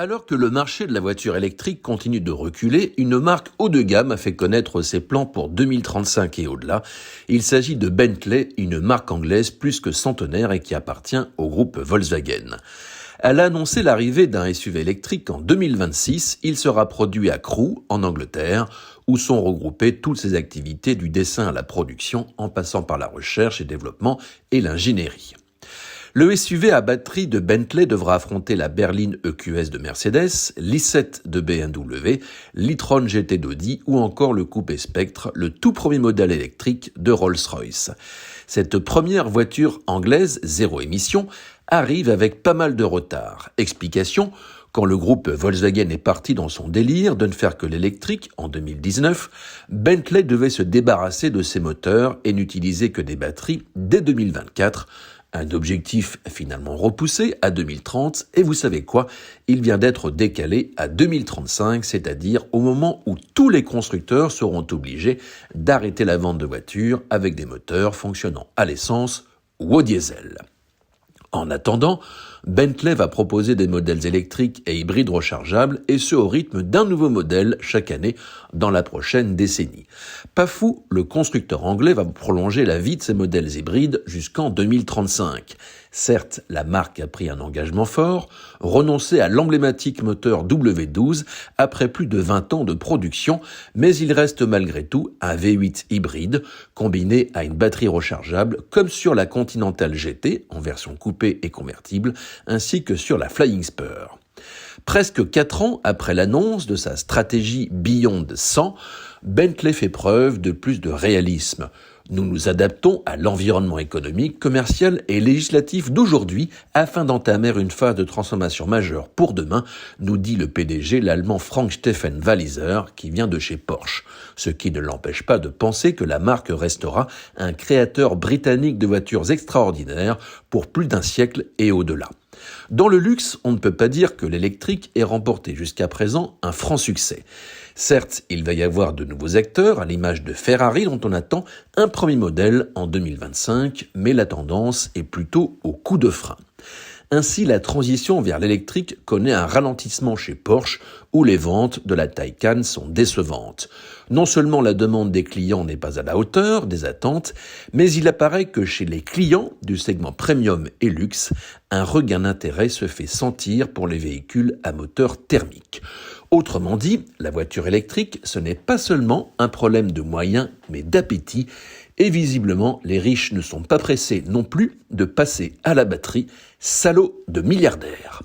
Alors que le marché de la voiture électrique continue de reculer, une marque haut de gamme a fait connaître ses plans pour 2035 et au-delà. Il s'agit de Bentley, une marque anglaise plus que centenaire et qui appartient au groupe Volkswagen. Elle a annoncé l'arrivée d'un SUV électrique en 2026. Il sera produit à Crewe, en Angleterre, où sont regroupées toutes ses activités du dessin à la production, en passant par la recherche et développement et l'ingénierie. Le SUV à batterie de Bentley devra affronter la berline EQS de Mercedes, l'I7 de BMW, l'e-tron GT d'Audi ou encore le coupé Spectre, le tout premier modèle électrique de Rolls-Royce. Cette première voiture anglaise zéro émission arrive avec pas mal de retard. Explication: quand le groupe Volkswagen est parti dans son délire de ne faire que l'électrique en 2019, Bentley devait se débarrasser de ses moteurs et n'utiliser que des batteries dès 2024. Un objectif finalement repoussé à 2030 et vous savez quoi, il vient d'être décalé à 2035, c'est-à-dire au moment où tous les constructeurs seront obligés d'arrêter la vente de voitures avec des moteurs fonctionnant à l'essence ou au diesel. En attendant, Bentley va proposer des modèles électriques et hybrides rechargeables, et ce au rythme d'un nouveau modèle chaque année dans la prochaine décennie. Pas fou, le constructeur anglais va prolonger la vie de ses modèles hybrides jusqu'en 2035. Certes, la marque a pris un engagement fort, renoncer à l'emblématique moteur W12 après plus de 20 ans de production, mais il reste malgré tout un V8 hybride combiné à une batterie rechargeable comme sur la Continental GT en version coupée et convertible, ainsi que sur la Flying Spur. Presque 4 ans après l'annonce de sa stratégie Beyond 100, Bentley fait preuve de plus de réalisme. Nous nous adaptons à l'environnement économique, commercial et législatif d'aujourd'hui afin d'entamer une phase de transformation majeure pour demain, nous dit le PDG, l'allemand Frank-Stefan Walliser, qui vient de chez Porsche. Ce qui ne l'empêche pas de penser que la marque restera un créateur britannique de voitures extraordinaires pour plus d'un siècle et au-delà. Dans le luxe, on ne peut pas dire que l'électrique ait remporté jusqu'à présent un franc succès. Certes, il va y avoir de nouveaux acteurs, à l'image de Ferrari dont on attend un premier modèle en 2025, mais la tendance est plutôt au coup de frein. Ainsi, la transition vers l'électrique connaît un ralentissement chez Porsche, où les ventes de la Taycan sont décevantes. Non seulement la demande des clients n'est pas à la hauteur des attentes, mais il apparaît que chez les clients du segment premium et luxe, un regain d'intérêt se fait sentir pour les véhicules à moteur thermique. Autrement dit, la voiture électrique, ce n'est pas seulement un problème de moyens, mais d'appétit. Et visiblement, les riches ne sont pas pressés non plus de passer à la batterie. Salauds de milliardaires.